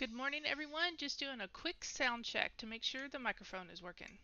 Good morning, everyone. Just doing a quick sound check to make sure the microphone is working.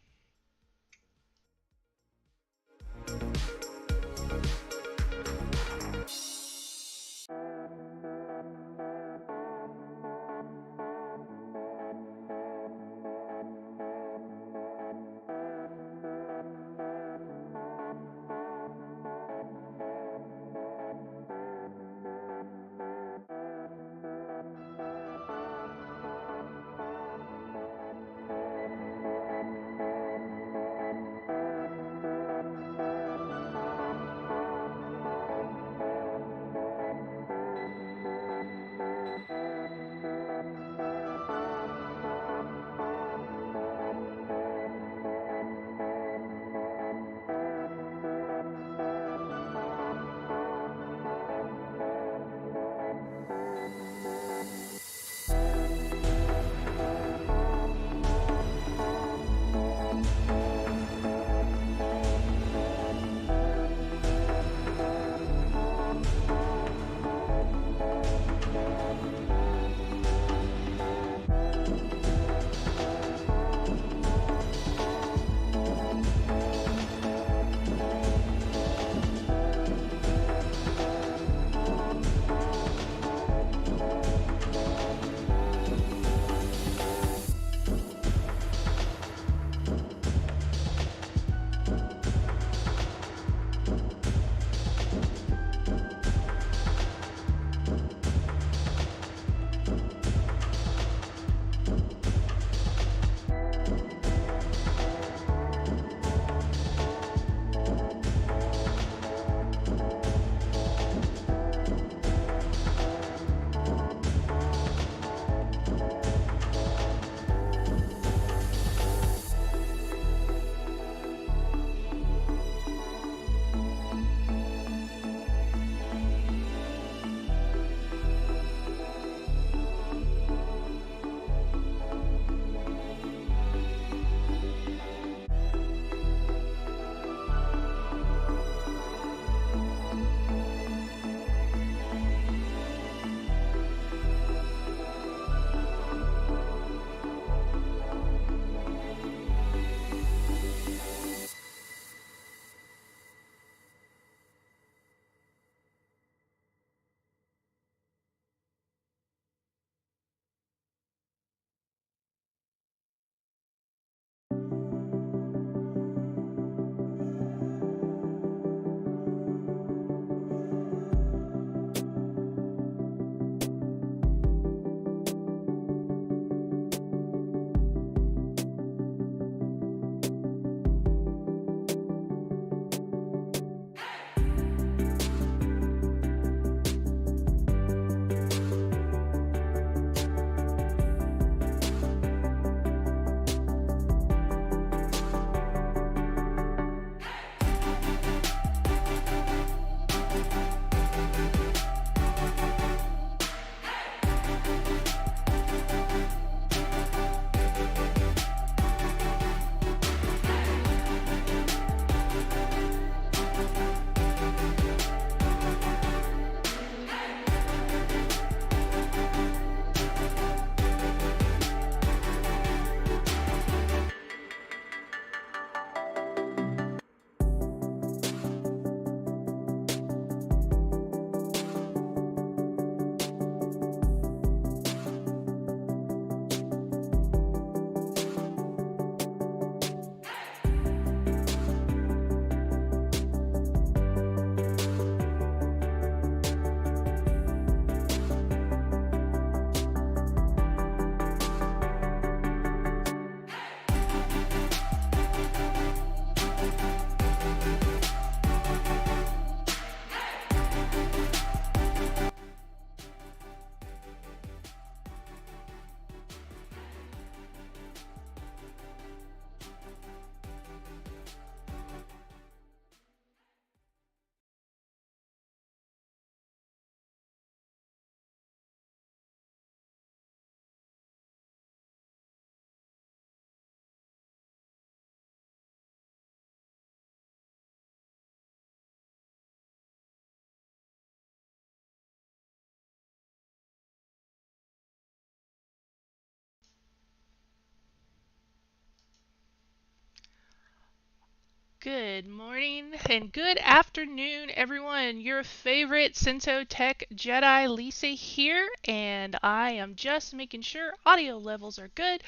Good morning and good afternoon, everyone. Your favorite Senso Tech Jedi Lisa here, and I am just making sure audio levels are good,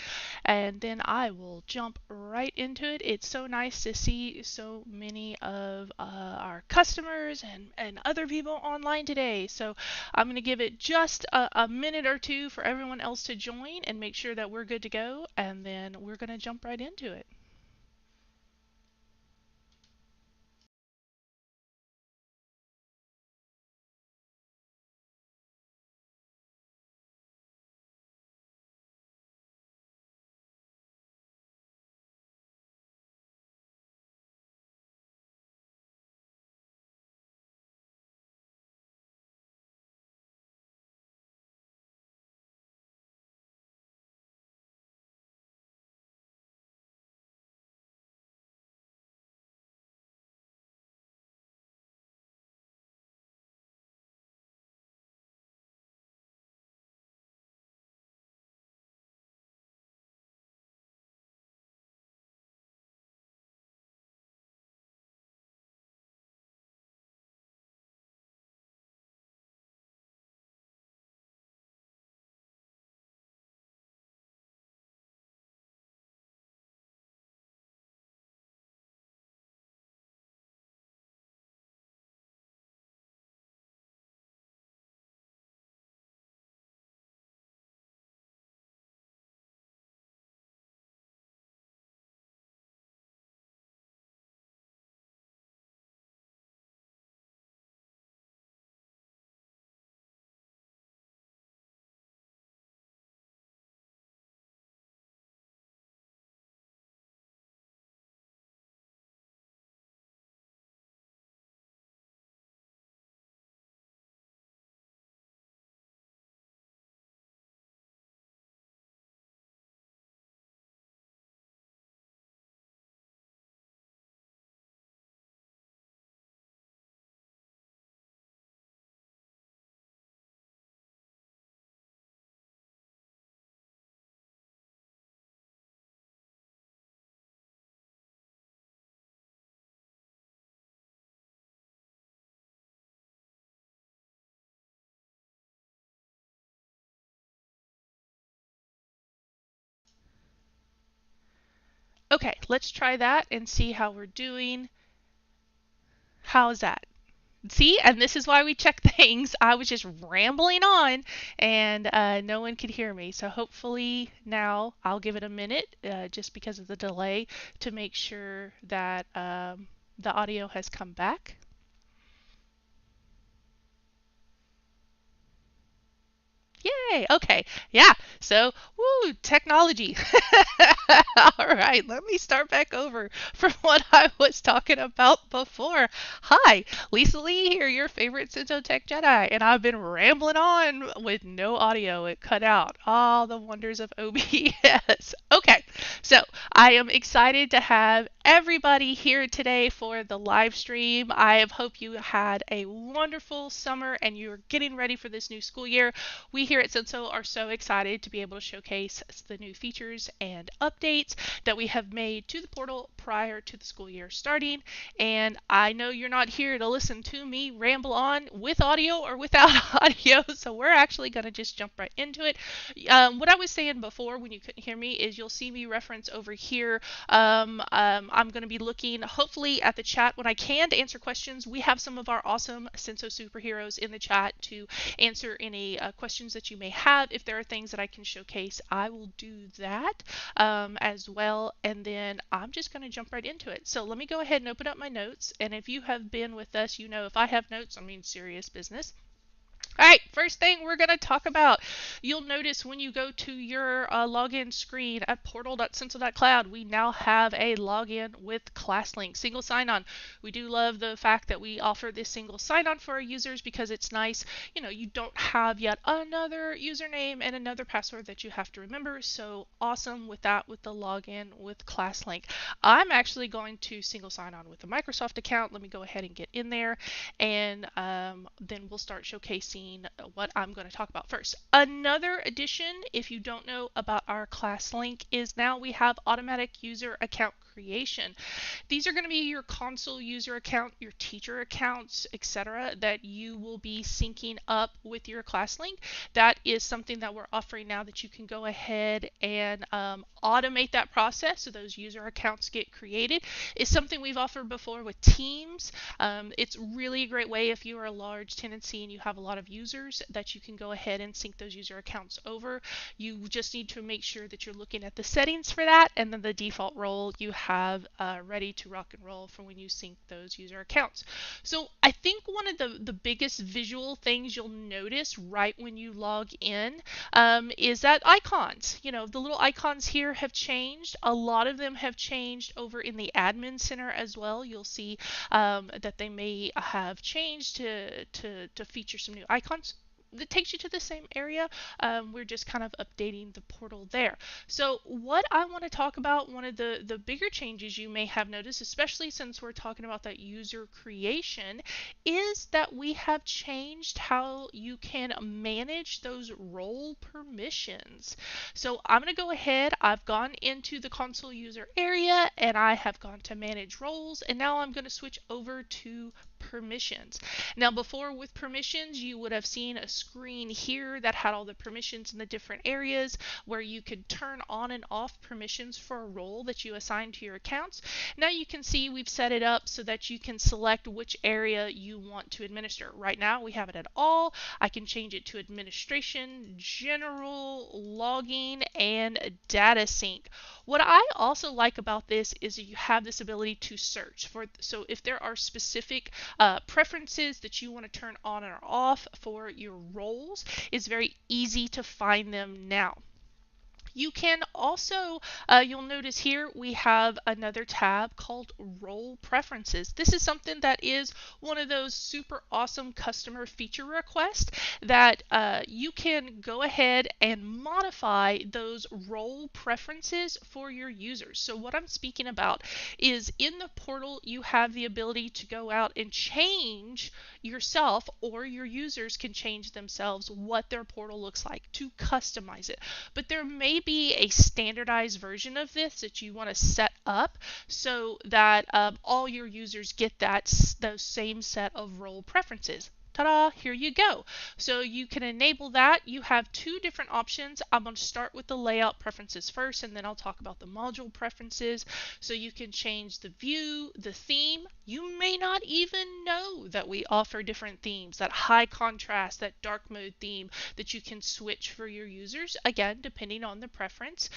and then I will jump right into it. It's so nice to see so many of our customers and other people online today. So I'm going to give it just a minute or two for everyone else to join and make sure that we're good to go, and then we're going to jump right into it. Okay, let's try that and see how we're doing. How's that? See, and this is why we check things. I was just rambling on and no one could hear me. So hopefully now I'll give it a minute just because of the delay to make sure that the audio has come back. Yay! Okay. Yeah. So, woo, technology. All right, let me start back over from what I was talking about before. Hi, Lisa Lee here, your favorite Senso Tech Jedi, and I've been rambling on with no audio. It cut out. All the wonders of OBS. Okay, so I am excited to have everybody here today for the live stream. I hope you had a wonderful summer and you're getting ready for this new school year. We here at Senso are so excited to be able to showcase the new features and updates that we have made to the portal prior to the school year starting. And I know you're not here to listen to me ramble on with audio or without audio, so we're actually going to just jump right into it. What I was saying before when you couldn't hear me is you'll see me reference over here. I'm going to be looking hopefully at the chat when I can to answer questions. We have some of our awesome Senso superheroes in the chat to answer any questions that you may have. If there are things that I can showcase, I will do that as well. And then I'm just going to jump right into it. So let me go ahead and open up my notes. And if you have been with us, you know if I have notes, I mean serious business. All right, first thing we're going to talk about. You'll notice when you go to your login screen at portal.senso.cloud, we now have a login with ClassLink, single sign-on. We do love the fact that we offer this single sign-on for our users because it's nice. You know, you don't have yet another username and another password that you have to remember. So awesome with that, with the login with ClassLink. I'm actually going to single sign-on with a Microsoft account. Let me go ahead and get in there, and then we'll start showcasing what I'm going to talk about first. Another addition, if you don't know about our ClassLink, is now we have automatic user account creation. These are going to be your console user account, your teacher accounts, etc., that you will be syncing up with your ClassLink. That is something that we're offering now, that you can go ahead and automate that process so those user accounts get created. It's something we've offered before with Teams. It's really a great way if you are a large tenancy and you have a lot of users, that you can go ahead and sync those user accounts over. You just need to make sure that you're looking at the settings for that, and then the default role you have ready to rock and roll for when you sync those user accounts. So I think one of the biggest visual things you'll notice right when you log in is that icons. You know, the little icons here have changed. A lot of them have changed over in the admin center as well. You'll see that they may have changed to feature some new icons that takes you to the same area. We're just kind of updating the portal there. So what I want to talk about, one of the bigger changes you may have noticed, especially since we're talking about that user creation, is that we have changed how you can manage those role permissions. So I'm going to go ahead, I've gone into the console user area and I have gone to manage roles, and now I'm going to switch over to permissions. Now before, with permissions, you would have seen a screen here that had all the permissions in the different areas where you could turn on and off permissions for a role that you assign to your accounts. Now you can see we've set it up so that you can select which area you want to administer. Right now we have it at all. I can change it to administration, general, logging, and data sync. What I also like about this is you have this ability to search for, so if there are specific preferences that you want to turn on or off for your roles, it's very easy to find them now. You can also, you'll notice here we have another tab called Role Preferences. This is something that is one of those super awesome customer feature requests that you can go ahead and modify those role preferences for your users. So what I'm speaking about is, in the portal you have the ability to go out and change yourself, or your users can change themselves what their portal looks like, to customize it. But there may be a standardized version of this that you want to set up so that all your users get those same set of role preferences. Ta-da, here you go. So you can enable that. You have two different options. I'm going to start with the layout preferences first, and then I'll talk about the module preferences. So you can change the view, the theme. You may not even know that we offer different themes, that high contrast, that dark mode theme that you can switch for your users, again, depending on the preference.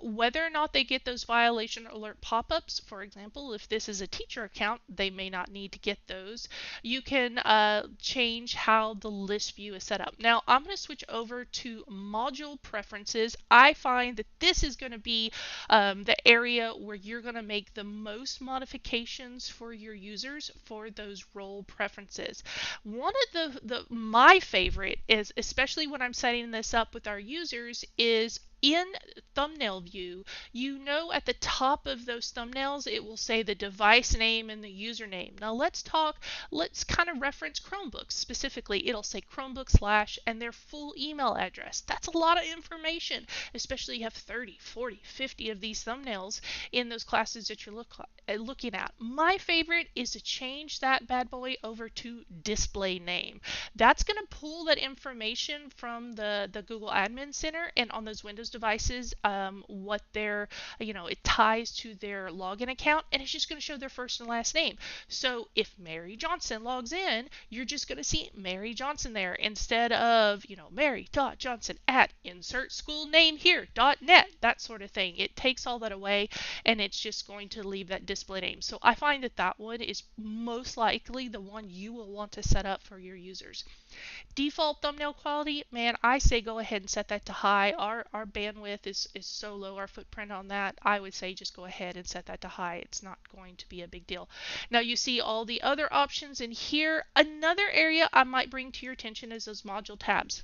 Whether or not they get those violation alert pop-ups, for example, if this is a teacher account, they may not need to get those. You can change how the list view is set up. Now I'm going to switch over to module preferences. I find that this is going to be the area where you're going to make the most modifications for your users for those role preferences. One of my favorite is, especially when I'm setting this up with our users, is in thumbnail view. You know, at the top of those thumbnails it will say the device name and the username. Now let's kind of reference Chromebooks specifically. It'll say Chromebook / and their full email address. That's a lot of information, especially you have 30, 40, 50 of these thumbnails in those classes that you're looking at. My favorite is to change that bad boy over to display name. That's going to pull that information from the Google Admin Center, and on those Windows devices, what their, it ties to their login account, and it's just going to show their first and last name. So if Mary Johnson logs in, you're just going to see Mary Johnson there instead of, Mary.Johnson at insert school name here.net, that sort of thing. It takes all that away, and it's just going to leave that display name. So I find that one is most likely the one you will want to set up for your users. Default thumbnail quality, man, I say go ahead and set that to high. Our bandwidth is so low, our footprint on that. I would say just go ahead and set that to high. It's not going to be a big deal. Now you see all the other options in here. Another area I might bring to your attention is those module tabs.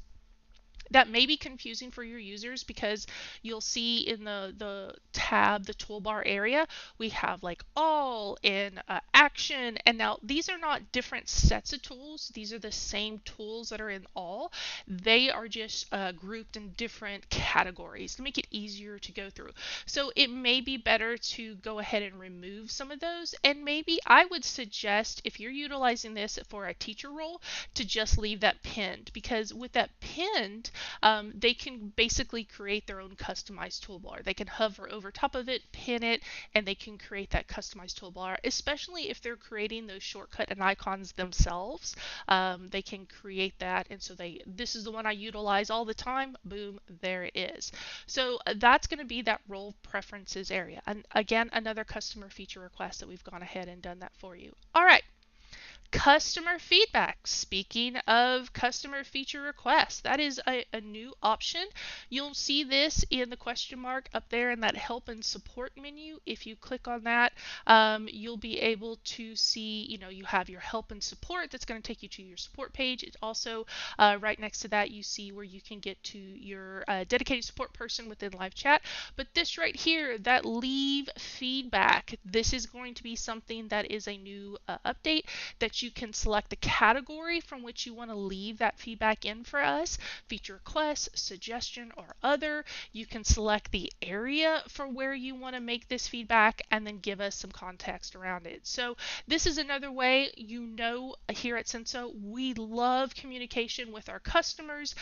That may be confusing for your users because you'll see in the tab, the toolbar area, we have like all and action. And now these are not different sets of tools. These are the same tools that are in all. They are just grouped in different categories to make it easier to go through. So it may be better to go ahead and remove some of those. And maybe I would suggest, if you're utilizing this for a teacher role, to just leave that pinned, because with that pinned, they can basically create their own customized toolbar. They can hover over top of it, pin it, and they can create that customized toolbar, especially if they're creating those shortcut and icons themselves. They can create that, and so this is the one I utilize all the time. Boom, there it is. So that's going to be that role preferences area. And again, another customer feature request that we've gone ahead and done that for you. All right. Customer feedback. Speaking of customer feature requests, that is a new option. You'll see this in the question mark up there in that help and support menu. If you click on that, you'll be able to see, you have your help and support. That's going to take you to your support page. It's also right next to that, you see where you can get to your dedicated support person within live chat. But this right here, that leave feedback, this is going to be something that is a new update that you can select the category from which you want to leave that feedback in for us, feature request, suggestion, or other. You can select the area for where you want to make this feedback and then give us some context around it. So this is another way, here at Senso, we love communication with our customers.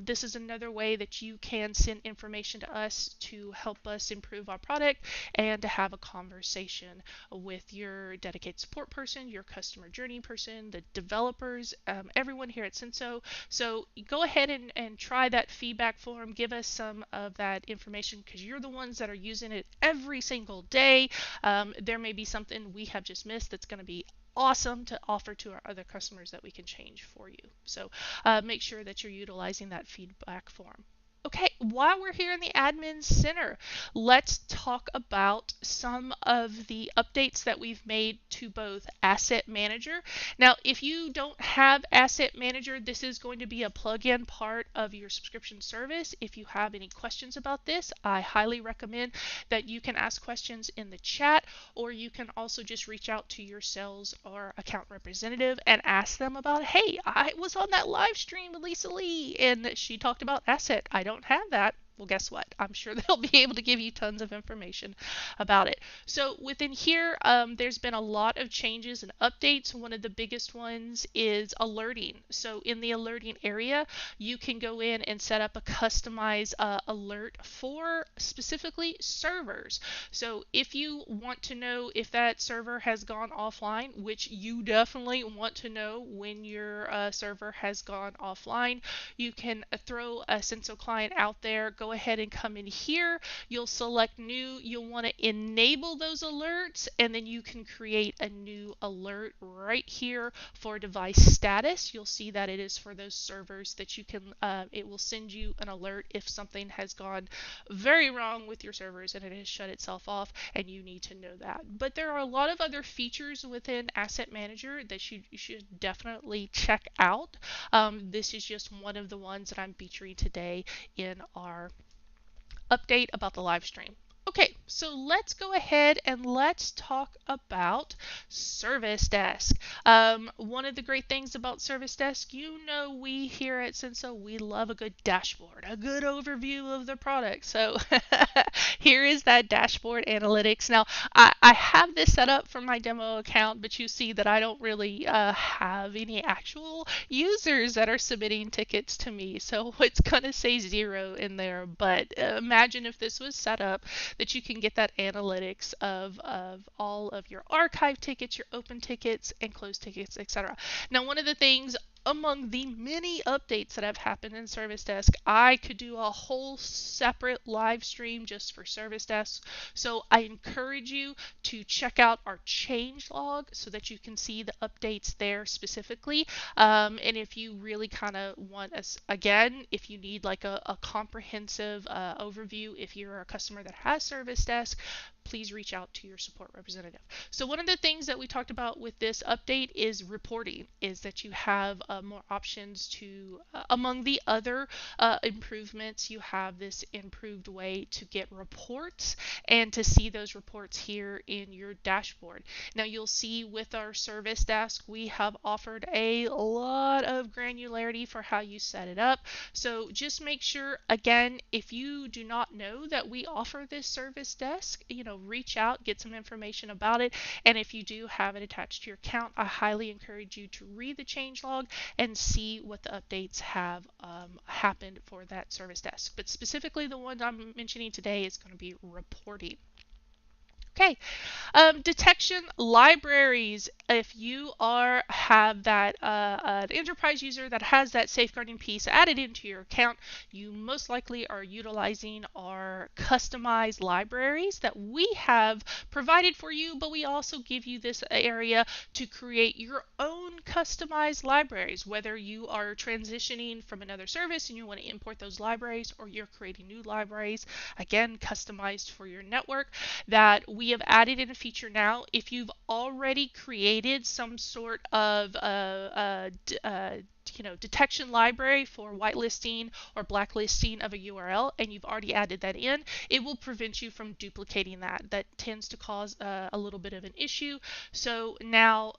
This is another way that you can send information to us to help us improve our product and to have a conversation with your dedicated support person, your customer journey person, the developers, everyone here at Senso. So go ahead and try that feedback form. Give us some of that information because you're the ones that are using it every single day. There may be something we have just missed that's going to be awesome to offer to our other customers that we can change for you. So make sure that you're utilizing that feedback form. Okay, while we're here in the Admin Center, let's talk about some of the updates that we've made to both Asset Manager. Now, if you don't have Asset Manager, this is going to be a plug-in part of your subscription service. If you have any questions about this, I highly recommend that you can ask questions in the chat, or you can also just reach out to your sales or account representative and ask them about, hey, I was on that live stream with Lisa Lee and she talked about Asset. I don't have that. Well, guess what? I'm sure they'll be able to give you tons of information about it. So within here, there's been a lot of changes and updates. One of the biggest ones is alerting. So in the alerting area, you can go in and set up a customized alert for specifically servers. So if you want to know if that server has gone offline, which you definitely want to know when your server has gone offline, you can throw a Senso client out there. Go ahead and come in here. You'll select new. You'll want to enable those alerts, and then you can create a new alert right here for device status. You'll see that it is for those servers that you can, it will send you an alert if something has gone very wrong with your servers and it has shut itself off, and you need to know that. But there are a lot of other features within Asset Manager that you should definitely check out. This is just one of the ones that I'm featuring today in our update about the live stream. Okay, so let's go ahead and let's talk about Service Desk. One of the great things about Service Desk, we here at Senso, we love a good dashboard, a good overview of the product. So here is that dashboard analytics. Now, I have this set up for my demo account, but you see that I don't really have any actual users that are submitting tickets to me. So it's going to say 0 in there, but imagine if this was set up that you can get that analytics of all of your archive tickets, your open tickets, and closed tickets, etc. Now, one of the things among the many updates that have happened in Service Desk, I could do a whole separate live stream just for Service Desk. So I encourage you to check out our change log so that you can see the updates there specifically. And if you really kind of want us, again, if you need like a comprehensive overview, if you're a customer that has Service Desk, please reach out to your support representative. So one of the things that we talked about with this update is reporting, is that you have more options to, among the other improvements, you have this improved way to get reports and to see those reports here in your dashboard. Now you'll see with our service desk, we have offered a lot of granularity for how you set it up. So just make sure, again, if you do not know that we offer this service desk, reach out, get some information about it. And if you do have it attached to your account, I highly encourage you to read the changelog and see what the updates have happened for that service desk. But specifically, the one I'm mentioning today is going to be reporting. Okay, detection libraries. If you have that an enterprise user that has that safeguarding piece added into your account, you most likely are utilizing our customized libraries that we have provided for you, but we also give you this area to create your own customized libraries, whether you are transitioning from another service and you want to import those libraries, or you're creating new libraries, again, customized for your network, that we have added in a feature now. If you've already created some sort of detection library for whitelisting or blacklisting of a URL, and you've already added that in, it will prevent you from duplicating that. That tends to cause a little bit of an issue. So now,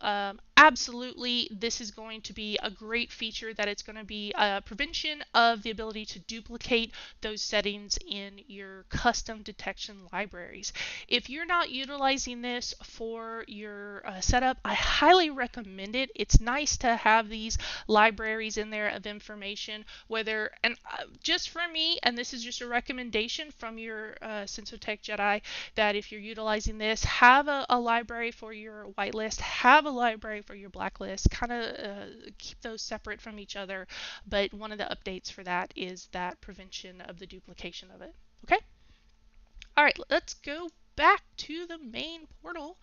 absolutely, this is going to be a great feature, that it's going to be a prevention of the ability to duplicate those settings in your custom detection libraries. If you're not utilizing this for your setup, I highly recommend it. It's nice to have these libraries in there of information, whether, and just for me, and this is just a recommendation from your senso.cloud Jedi, that if you're utilizing this, have a library for your whitelist, have a library for your blacklist, kind of keep those separate from each other. But one of the updates for that is that prevention of the duplication of it. Okay? All right, let's go back to the main portal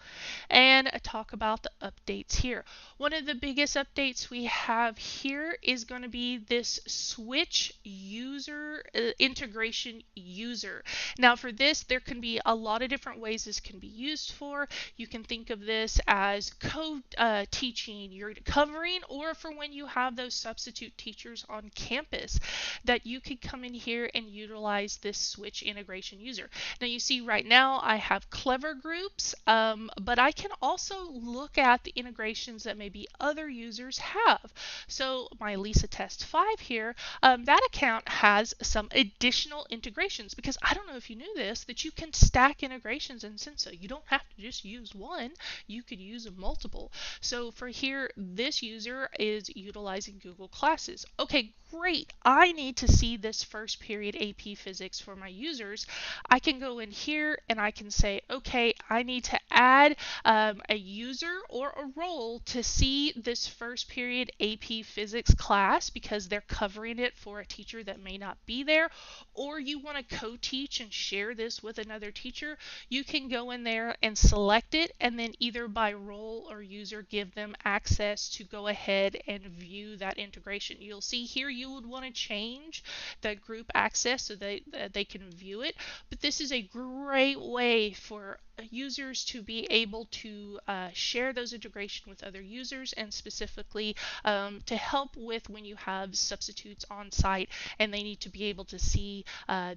and talk about the updates here. One of the biggest updates we have here is going to be this switch user integration user. Now for this, there can be a lot of different ways this can be used for. You can think of this as co-teaching you're covering, or for when you have those substitute teachers on campus, that you could come in here and utilize this switch integration user. Now you see right now I have Clever Groups, but I can also look at the integrations that maybe other users have. So my Lisa Test 5 here, that account has some additional integrations, because I don't know if you knew this, that you can stack integrations in Senso. You don't have to just use one, you could use multiple. So for here, this user is utilizing Google Classes. Okay, great. I need to see this first period AP Physics for my users. I can go in here and I can say, okay, I need to add a user or a role to see this first period AP Physics class, because they're covering it for a teacher that may not be there, or you want to co-teach and share this with another teacher. You can go in there and select it, and then either by role or user give them access to go ahead and view that integration. You'll see here you would want to change the group access so that they can view it, but this is a great way for users to be able to share those integration with other users, and specifically to help with when you have substitutes on site and they need to be able to see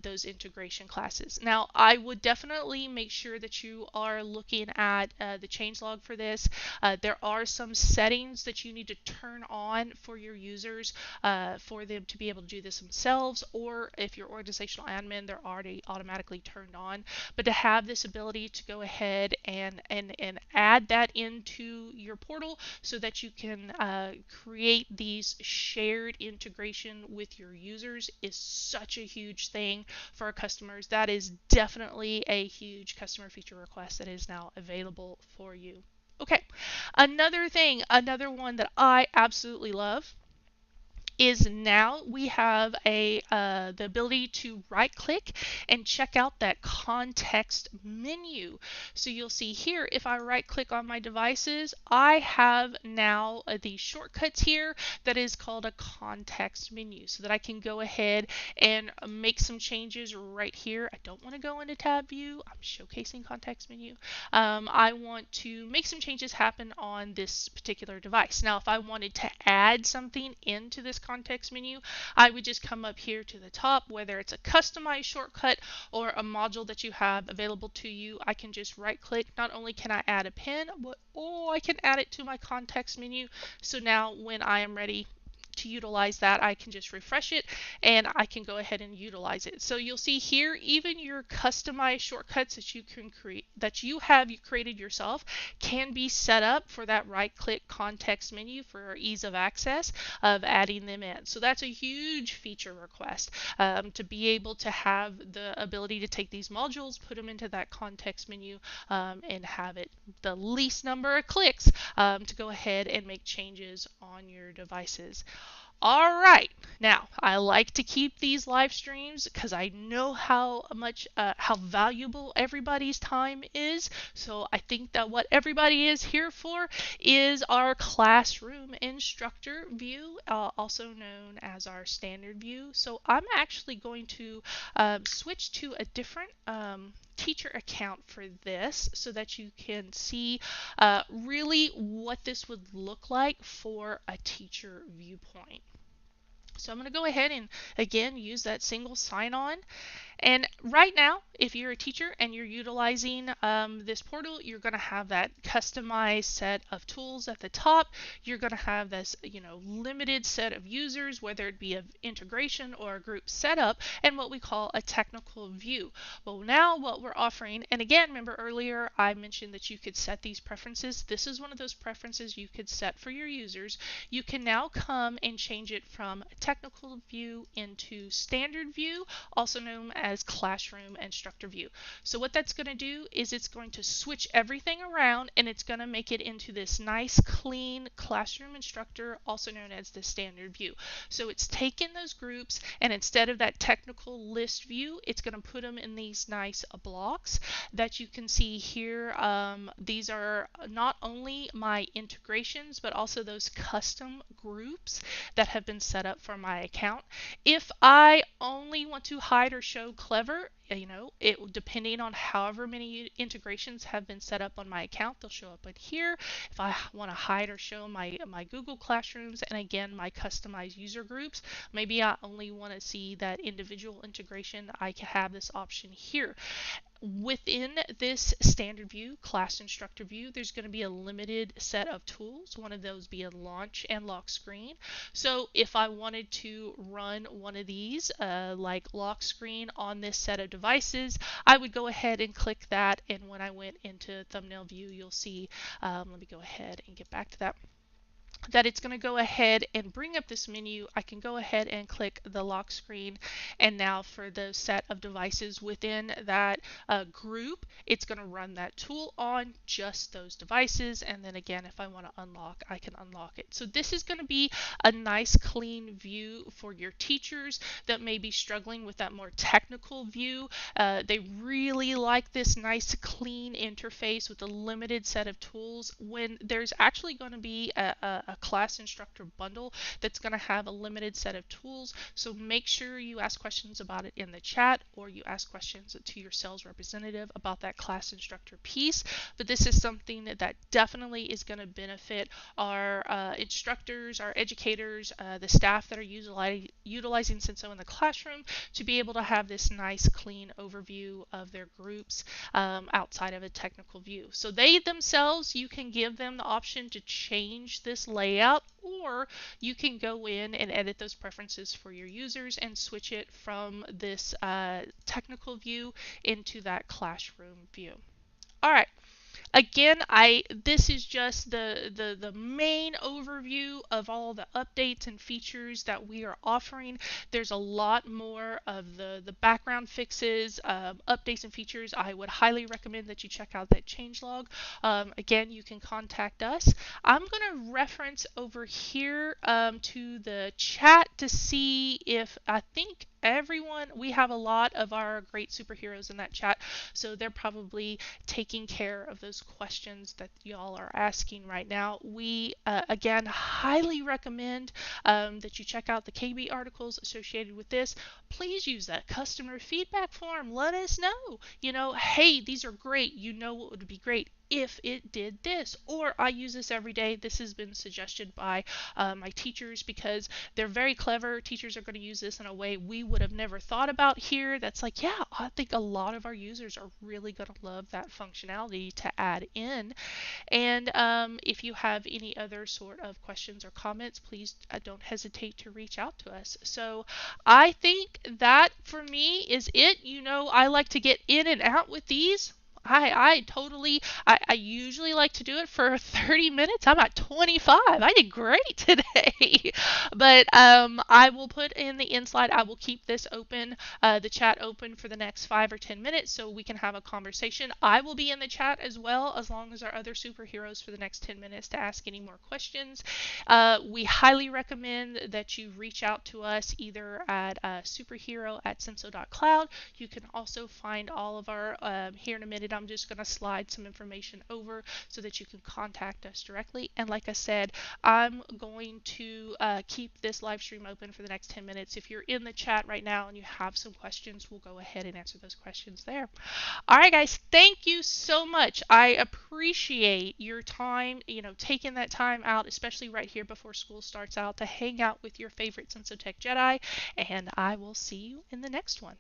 those integration classes. Now, I would definitely make sure that you are looking at the changelog for this. There are some settings that you need to turn on for your users for them to be able to do this themselves, or if you're organizational admin, they're already automatically turned on. But to have this ability to go ahead and add that into your portal so that you can create these shared integration with your users is such a huge thing for our customers. That is definitely a huge customer feature request that is now available for you. Okay, another thing, another one that I absolutely love is now we have the ability to right click and check out that context menu. So you'll see here, if I right click on my devices, I have now these shortcuts here that is called a context menu, so that I can go ahead and make some changes right here. I don't want to go into tab view. I'm showcasing context menu. I want to make some changes happen on this particular device. Now, if I wanted to add something into this context menu, I would just come up here to the top, whether it's a customized shortcut or a module that you have available to you. I can just right click. Not only can I add a pin, but I can add it to my context menu. So now when I am ready to utilize that, I can just refresh it and I can go ahead and utilize it. So you'll see here, even your customized shortcuts that you can create, that you have created yourself, can be set up for that right click context menu for ease of access of adding them in. So that's a huge feature request, to be able to have the ability to take these modules, put them into that context menu, and have it the least number of clicks, to go ahead and make changes on your devices. All right, now I like to keep these live streams because I know how much how valuable everybody's time is. So I think that what everybody is here for is our classroom instructor view, also known as our standard view. So I'm actually going to switch to a different teacher account for this, so that you can see really what this would look like for a teacher viewpoint. So I'm going to go ahead and again use that single sign-on. And right now, if you're a teacher and you're utilizing this portal, you're going to have that customized set of tools at the top. You're going to have this, limited set of users, whether it be an integration or a group setup, and what we call a technical view. Well, now what we're offering, and again, remember earlier I mentioned that you could set these preferences. This is one of those preferences you could set for your users. You can now come and change it from technical view into standard view, also known as classroom instructor view. So what that's going to do is it's going to switch everything around, and it's going to make it into this nice clean classroom instructor, also known as the standard view. So it's taken those groups, and instead of that technical list view, it's going to put them in these nice blocks that you can see here. These are not only my integrations, but also those custom groups that have been set up for my account. If I only want to hide or show Clever, depending on however many integrations have been set up on my account, they'll show up in here. If I want to hide or show my Google Classrooms, and again my customized user groups, maybe I only want to see that individual integration, I can have this option here. Within this standard view, class instructor view, there's going to be a limited set of tools. One of those be a launch and lock screen. So if I wanted to run one of these, like lock screen on this set of devices, I would go ahead and click that. And when I went into thumbnail view, you'll see, let me go ahead and get back to that it's going to go ahead and bring up this menu. I can go ahead and click the lock screen, and now for the set of devices within that group, it's going to run that tool on just those devices. And then again, if I want to unlock, I can unlock it. So this is going to be a nice clean view for your teachers that may be struggling with that more technical view. They really like this nice clean interface with a limited set of tools, when there's actually going to be a class instructor bundle that's going to have a limited set of tools. So make sure you ask questions about it in the chat, or you ask questions to your sales representative about that class instructor piece. But this is something that definitely is going to benefit our instructors, our educators, the staff that are utilizing Senso in the classroom, to be able to have this nice clean overview of their groups outside of a technical view. So they themselves, you can give them the option to change this layout, or you can go in and edit those preferences for your users and switch it from this technical view into that classroom view. All right. Again, I this is just the main overview of all the updates and features that we are offering. There's a lot more of the background fixes, updates and features. I would highly recommend that you check out that changelog. Again, you can contact us. I'm going to reference over here to the chat to see if I think everyone, we have a lot of our great superheroes in that chat, so they're probably taking care of those questions that y'all are asking right now. We, again, highly recommend that you check out the KB articles associated with this. Please use that customer feedback form. Let us know, hey, these are great. You know what would be great if it did this, or I use this every day. This has been suggested by my teachers because they're very clever. Teachers are going to use this in a way we would have never thought about here. That's like, yeah, I think a lot of our users are really going to love that functionality to add in. And if you have any other sort of questions or comments, please don't hesitate to reach out to us. So I think that for me is it. I like to get in and out with these. I usually like to do it for 30 minutes. I'm at 25. I did great today. But I will put in the slide. I will keep this open, the chat open for the next 5 or 10 minutes so we can have a conversation. I will be in the chat as well, as long as our other superheroes, for the next 10 minutes to ask any more questions. We highly recommend that you reach out to us either at superhero@senso.cloud. You can also find all of our, here in a minute, I'm just going to slide some information over so that you can contact us directly. And like I said, I'm going to keep this live stream open for the next 10 minutes. If you're in the chat right now and you have some questions, we'll go ahead and answer those questions there. All right, guys, thank you so much. I appreciate your time, taking that time out, especially right here before school starts out, to hang out with your favorite Sensotech Jedi. And I will see you in the next one.